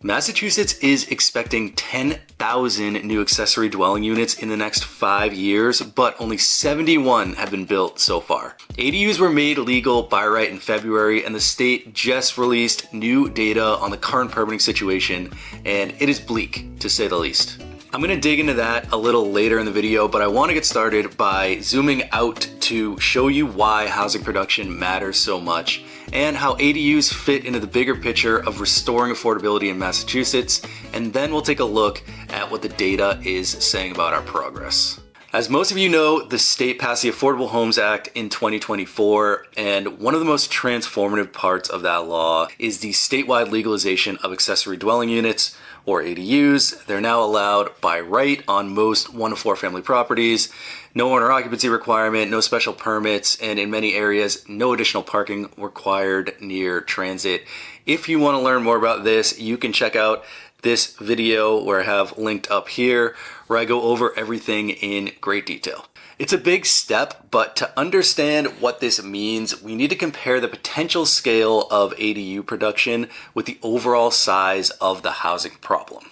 Massachusetts is expecting 10,000 new accessory dwelling units in the next 5 years, but only 71 have been built so far. ADUs were made legal by right in February, and the state just released new data on the current permitting situation, and it is bleak, to say the least. I'm going to dig into that a little later in the video, but I want to get started by zooming out to show you why housing production matters so much and how ADUs fit into the bigger picture of restoring affordability in Massachusetts, and then we'll take a look at what the data is saying about our progress. As most of you know, the state passed the Affordable Homes Act in 2024, and one of the most transformative parts of that law is the statewide legalization of accessory dwelling units, or ADUs. They're now allowed by right on most 1 to 4 family properties. No owner occupancy requirement, no special permits, and in many areas, no additional parking required near transit. If you want to learn more about this, you can check out this video where I have linked up here, where I go over everything in great detail. It's a big step, but to understand what this means, we need to compare the potential scale of ADU production with the overall size of the housing problem.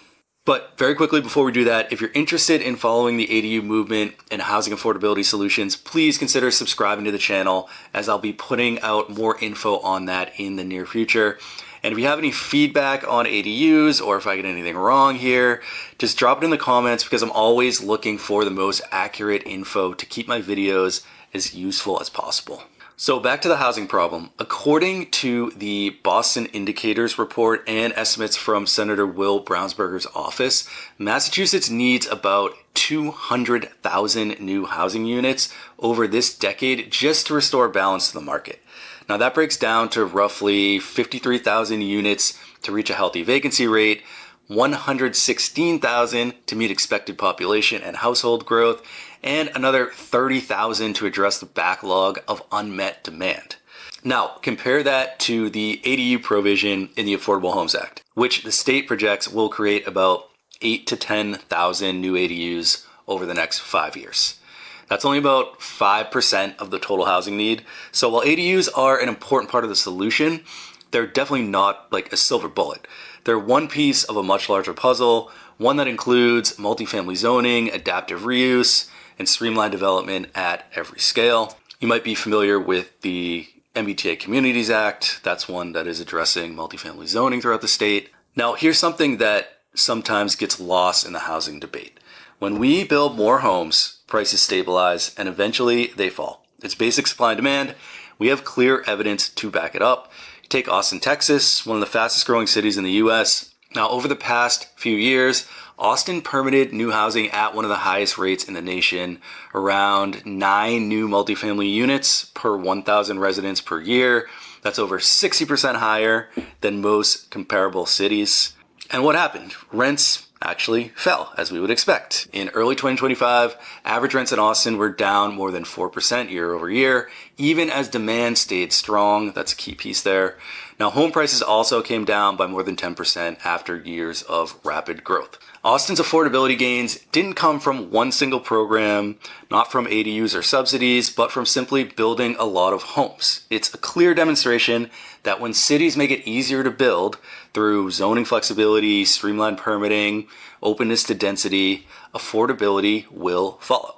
But very quickly before we do that, if you're interested in following the ADU movement and housing affordability solutions, please consider subscribing to the channel, as I'll be putting out more info on that in the near future. And if you have any feedback on ADUs, or if I get anything wrong here, just drop it in the comments, because I'm always looking for the most accurate info to keep my videos as useful as possible. So back to the housing problem. According to the Boston Indicators report and estimates from Senator Will Brownsberger's office, Massachusetts needs about 200,000 new housing units over this decade just to restore balance to the market. Now that breaks down to roughly 53,000 units to reach a healthy vacancy rate, 116,000 to meet expected population and household growth, and another 30,000 to address the backlog of unmet demand. Now, compare that to the ADU provision in the Affordable Homes Act, which the state projects will create about 8,000 to 10,000 new ADUs over the next 5 years. That's only about 5% of the total housing need. So while ADUs are an important part of the solution, they're definitely not like a silver bullet. They're one piece of a much larger puzzle, one that includes multifamily zoning, adaptive reuse, and streamlined development at every scale. You might be familiar with the MBTA Communities Act. That's one that is addressing multifamily zoning throughout the state. Now, here's something that sometimes gets lost in the housing debate. When we build more homes, prices stabilize and eventually they fall. It's basic supply and demand. We have clear evidence to back it up. Take Austin, Texas, one of the fastest growing cities in the US. Now, over the past few years, Austin permitted new housing at one of the highest rates in the nation, around 9 new multifamily units per 1,000 residents per year. That's over 60% higher than most comparable cities. And what happened? Rents actually fell, as we would expect. In early 2025, average rents in Austin were down more than 4% year over year, even as demand stayed strong. That's a key piece there. Now, home prices also came down by more than 10% after years of rapid growth. Austin's affordability gains didn't come from one single program, not from ADUs or subsidies, but from simply building a lot of homes. It's a clear demonstration that when cities make it easier to build through zoning flexibility, streamlined permitting, openness to density, affordability will follow.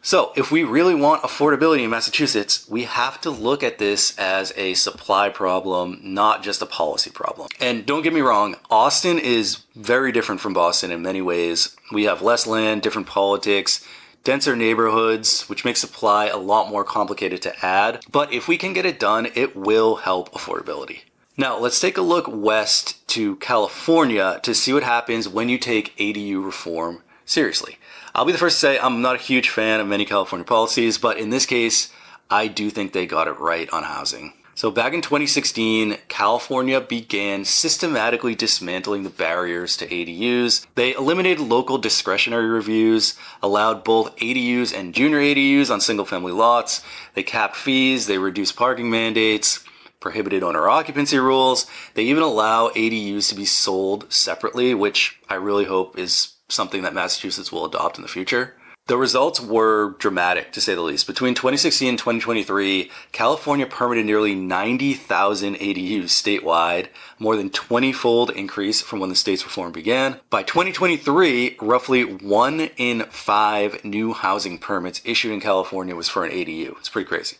So if we really want affordability in Massachusetts, we have to look at this as a supply problem, not just a policy problem. And don't get me wrong, Austin is very different from Boston in many ways. We have less land, different politics, denser neighborhoods, which makes supply a lot more complicated to add. But if we can get it done, it will help affordability. Now, let's take a look west to California to see what happens when you take ADU reform seriously. I'll be the first to say I'm not a huge fan of many California policies, but in this case, I do think they got it right on housing. So back in 2016, California began systematically dismantling the barriers to ADUs. They eliminated local discretionary reviews, allowed both ADUs and junior ADUs on single-family lots. They capped fees, they reduced parking mandates, prohibited owner occupancy rules. They even allow ADUs to be sold separately, which I really hope is something that Massachusetts will adopt in the future. The results were dramatic, to say the least. Between 2016 and 2023, California permitted nearly 90,000 ADUs statewide, more than 20-fold increase from when the state's reform began. By 2023, roughly 1 in 5 new housing permits issued in California was for an ADU. It's pretty crazy.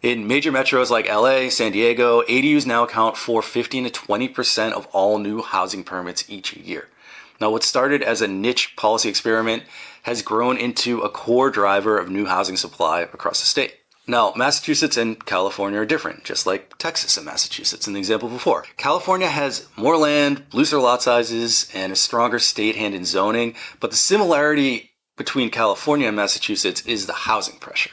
In major metros like LA, San Diego, ADUs now account for 15 to 20% of all new housing permits each year. Now, what started as a niche policy experiment has grown into a core driver of new housing supply across the state. Now, Massachusetts and California are different, just like Texas and Massachusetts in the example before. California has more land, looser lot sizes, and a stronger state hand in zoning, but the similarity between California and Massachusetts is the housing pressure.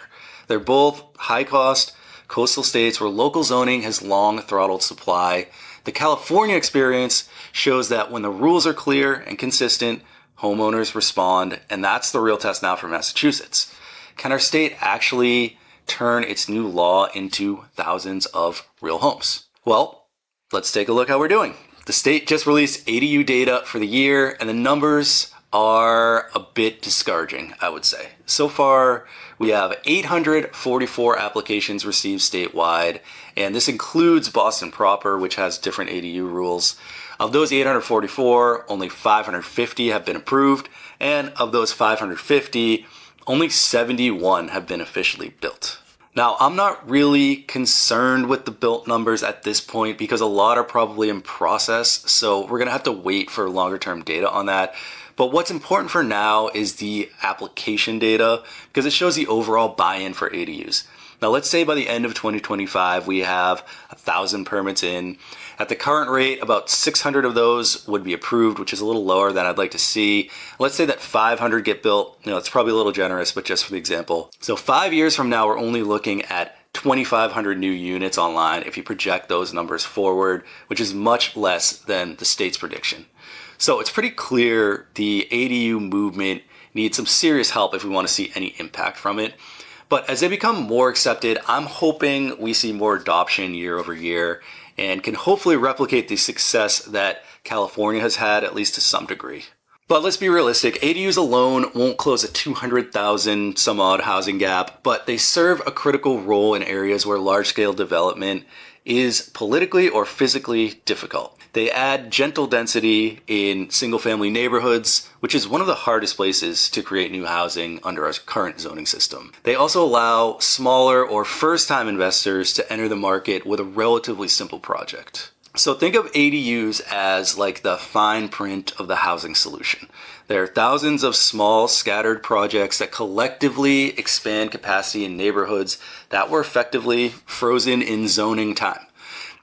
They're both high-cost coastal states where local zoning has long throttled supply. The California experience shows that when the rules are clear and consistent, homeowners respond, and that's the real test now for Massachusetts. Can our state actually turn its new law into thousands of real homes? Well, let's take a look how we're doing. The state just released ADU data for the year, and the numbers are a bit discouraging, I would say. So far, we have 844 applications received statewide, and this includes Boston proper, which has different ADU rules. Of those 844, only 550 have been approved, and of those 550, only 71 have been officially built. Now, I'm not really concerned with the built numbers at this point because a lot are probably in process, so we're going to have to wait for longer term data on that. But what's important for now is the application data because it shows the overall buy-in for ADUs. Now, let's say by the end of 2025, we have 1,000 permits in. At the current rate, about 600 of those would be approved, which is a little lower than I'd like to see. Let's say that 500 get built. It's probably a little generous, but just for the example. So 5 years from now, we're only looking at 2,500 new units online if you project those numbers forward, which is much less than the state's prediction. So it's pretty clear the ADU movement needs some serious help if we want to see any impact from it. But as they become more accepted, I'm hoping we see more adoption year over year and can hopefully replicate the success that California has had, at least to some degree. But let's be realistic, ADUs alone won't close a 200,000 some odd housing gap, but they serve a critical role in areas where large-scale development is politically or physically difficult. They add gentle density in single-family neighborhoods, which is one of the hardest places to create new housing under our current zoning system. They also allow smaller or first-time investors to enter the market with a relatively simple project. So think of ADUs as like the fine print of the housing solution. There are thousands of small scattered projects that collectively expand capacity in neighborhoods that were effectively frozen in zoning time.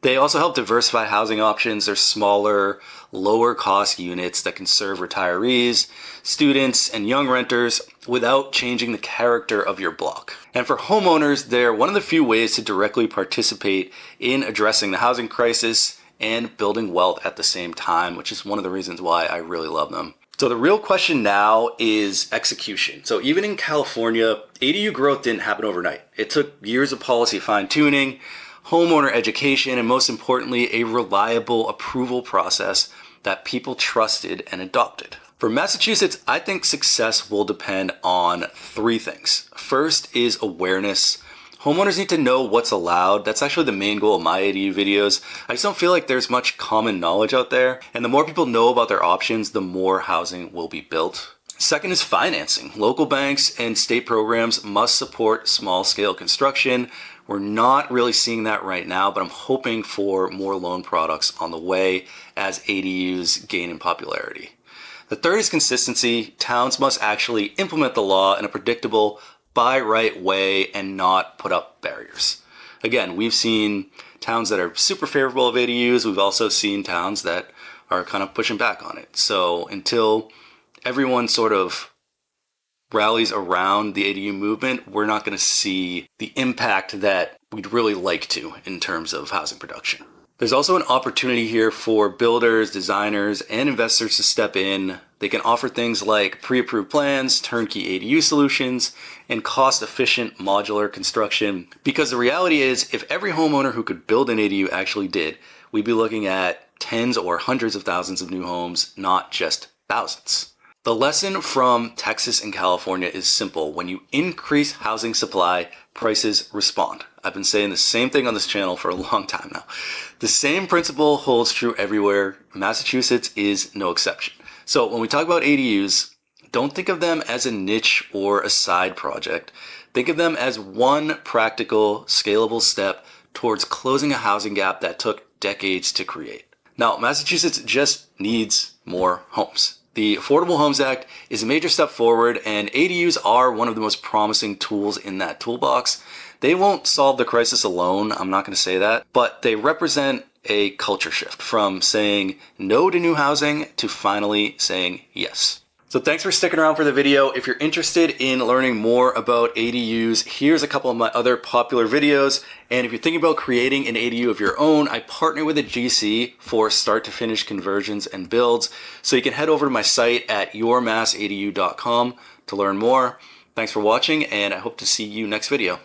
They also help diversify housing options. They're smaller, lower cost units that can serve retirees, students, and young renters without changing the character of your block. And for homeowners, they're one of the few ways to directly participate in addressing the housing crisis and building wealth at the same time, which is one of the reasons why I really love them. So the real question now is execution. So even in California, ADU growth didn't happen overnight. It took years of policy fine-tuning, homeowner education, and most importantly, a reliable approval process that people trusted and adopted. For Massachusetts, I think success will depend on 3 things. First is awareness. Homeowners need to know what's allowed. That's actually the main goal of my ADU videos. I just don't feel like there's much common knowledge out there. And the more people know about their options, the more housing will be built. Second is financing. Local banks and state programs must support small-scale construction. We're not really seeing that right now, but I'm hoping for more loan products on the way as ADUs gain in popularity. The third is consistency. Towns must actually implement the law in a predictable, by right way and not put up barriers. Again, we've seen towns that are super favorable of ADUs. We've also seen towns that are kind of pushing back on it. So until everyone sort of rallies around the ADU movement, we're not going to see the impact that we'd really like to in terms of housing production. There's also an opportunity here for builders, designers, and investors to step in. They can offer things like pre-approved plans, turnkey ADU solutions, and cost-efficient modular construction. Because the reality is, if every homeowner who could build an ADU actually did, we'd be looking at tens or hundreds of thousands of new homes, not just thousands. The lesson from Texas and California is simple. When you increase housing supply, prices respond. I've been saying the same thing on this channel for a long time now. The same principle holds true everywhere. Massachusetts is no exception. So when we talk about ADUs, don't think of them as a niche or a side project. Think of them as one practical, scalable step towards closing a housing gap that took decades to create. Now, Massachusetts just needs more homes. The Affordable Homes Act is a major step forward, and ADUs are one of the most promising tools in that toolbox. They won't solve the crisis alone, I'm not going to say that, but they represent a culture shift from saying no to new housing to finally saying yes. So thanks for sticking around for the video. If you're interested in learning more about ADUs, here's a couple of my other popular videos. And if you're thinking about creating an ADU of your own, I partner with a GC for start to finish conversions and builds. So you can head over to my site at yourmassadu.com to learn more. Thanks for watching, and I hope to see you next video.